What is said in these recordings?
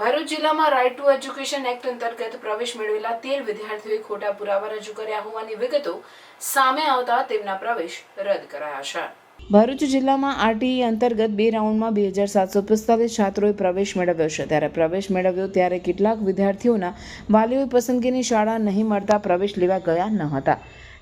ભરૂચ જિલ્લામાં right to education act અંતર્ગત પ્રવેશ મેળવેલા 13 વિદ્યાર્થીઓએ ખોટા પુરાવા રજૂ કર્યા હોવાની વિગતો સામે આવતા તેમના પ્રવેશ રદ કરાયા છે। ભરૂચ જિલ્લામાં આરટીઈ અંતર્ગત 2 રાઉન્ડમાં 2745 છાત્રોએ પ્રવેશ મેળવ્યો છે। ત્યારે પ્રવેશ મેળવ્યો ત્યારે કેટલાક વિદ્યાર્થીઓના વાલીઓએ પસંદગીની શાળા નહીં મળતા પ્રવેશ લેવા ગયા ન હતા।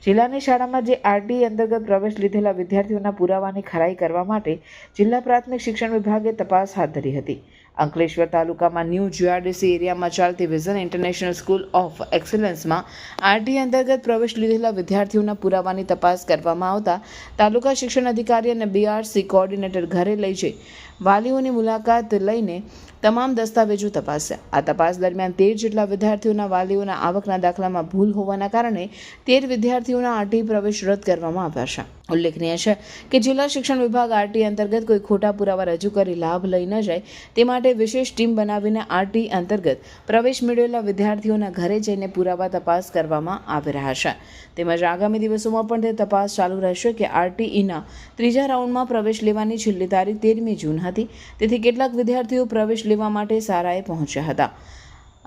જિલ્લાની શાળામાં જે આરટીઈ અંતર્ગત પ્રવેશ લીધેલા વિદ્યાર્થીઓના પુરાવાની ખરાઈ કરવા માટે જિલ્લા પ્રાથમિક શિક્ષણ વિભાગે તપાસ હાથ ધરી હતી। અંકલેશ્વર તાલુકામાં ન્યૂ જીઆરડીસી એરિયામાં ચાલતી વિઝન ઇન્ટરનેશનલ સ્કૂલ ઓફ એક્સલન્સમાં આરટીઈ અંતર્ગત પ્રવેશ લીધેલા વિદ્યાર્થીઓના પુરાવાની તપાસ કરવામાં આવતા તાલુકા શિક્ષણ અધિકારી અને બીઆરસી કોઓર્ડિનેટર ઘરે લઈ જઈ વાલીઓની મુલાકાત લઈને તમામ દસ્તાવેજો તપાસ્યા। આ તપાસ દરમિયાન 13 જેટલા વિદ્યાર્થીઓના વાલીઓના આવકના દાખલામાં ભૂલ હોવાના કારણે 13 વિદ્યાર્થીઓના આરટીઈ પ્રવેશ રદ કરવામાં આવ્યા છે। ઉલ્લેખનીય છે કે જિલ્લા શિક્ષણ વિભાગ આરટીઈ અંતર્ગત કોઈ ખોટા પુરાવા રજૂ કરી લાભ લઈ ન જાય તે માટે વિશેષ ટીમ બનાવીને આરટીઈ અંતર્ગત પ્રવેશ મેળવેલા વિદ્યાર્થીઓના ઘરે જઈને પુરાવા તપાસ કરવામાં આવી રહ્યા છે। તેમજ આગામી દિવસોમાં પણ તે તપાસ ચાલુ રહેશે કે આરટીઈના 3જા રાઉન્ડમાં પ્રવેશ લેવાની છેલ્લી તારીખ 13મી જૂન હતી, તેથી કેટલાક વિદ્યાર્થીઓ પ્રવેશ લેવા માટે શાળાએ પહોંચ્યા હતા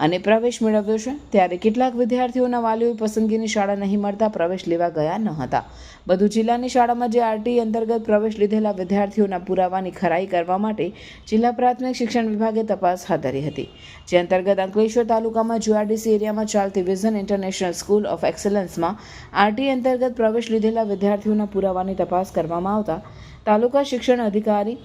અને પ્રવેશ મેળવ્યો છે, ત્યારે કેટલાક વિદ્યાર્થીઓના વાલીઓએ પસંદગીની શાળા નહીં મળતા પ્રવેશ લેવા ગયા ન હતા। બધું જિલ્લાની શાળામાં જે આરટીઈ અંતર્ગત પ્રવેશ લીધેલા વિદ્યાર્થીઓના પુરાવાની ખરાઈ કરવા માટે જિલ્લા પ્રાથમિક શિક્ષણ વિભાગે તપાસ હાથ ધરી હતી, જે અંતર્ગત અંકલેશ્વર તાલુકામાં જીઆરડીસી એરિયામાં ચાલતી વિઝન ઇન્ટરનેશનલ સ્કૂલ ઓફ એક્સલન્સમાં આરટીઈ અંતર્ગત પ્રવેશ લીધેલા વિદ્યાર્થીઓના પુરાવાની તપાસ કરવામાં આવતા તાલુકા શિક્ષણ અધિકારી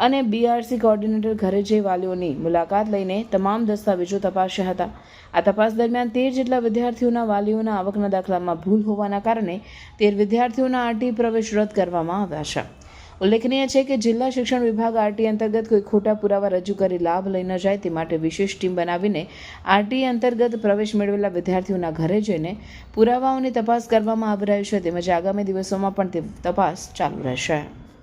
અને બીઆરસી કોઓર્ડિનેટર ઘરે જઈ વાલીઓની મુલાકાત લઈને તમામ દસ્તાવેજો તપાસ્યા હતા। આ તપાસ દરમિયાન 13 જેટલા વિદ્યાર્થીઓના વાલીઓના આવકના દાખલામાં ભૂલ હોવાના કારણે 13 વિદ્યાર્થીઓના આરટીઈ પ્રવેશ રદ કરવામાં આવ્યા છે। ઉલ્લેખનીય છે કે જિલ્લા શિક્ષણ વિભાગ આરટીઈ અંતર્ગત કોઈ ખોટા પુરાવા રજૂ કરી લાભ લઈ ન જાય તે માટે વિશેષ ટીમ બનાવીને આરટીઈ અંતર્ગત પ્રવેશ મેળવેલા વિદ્યાર્થીઓના ઘરે જઈને પુરાવાઓની તપાસ કરવામાં આવી રહી છે, તેમજ આગામી દિવસોમાં પણ તે તપાસ ચાલુ રહેશે।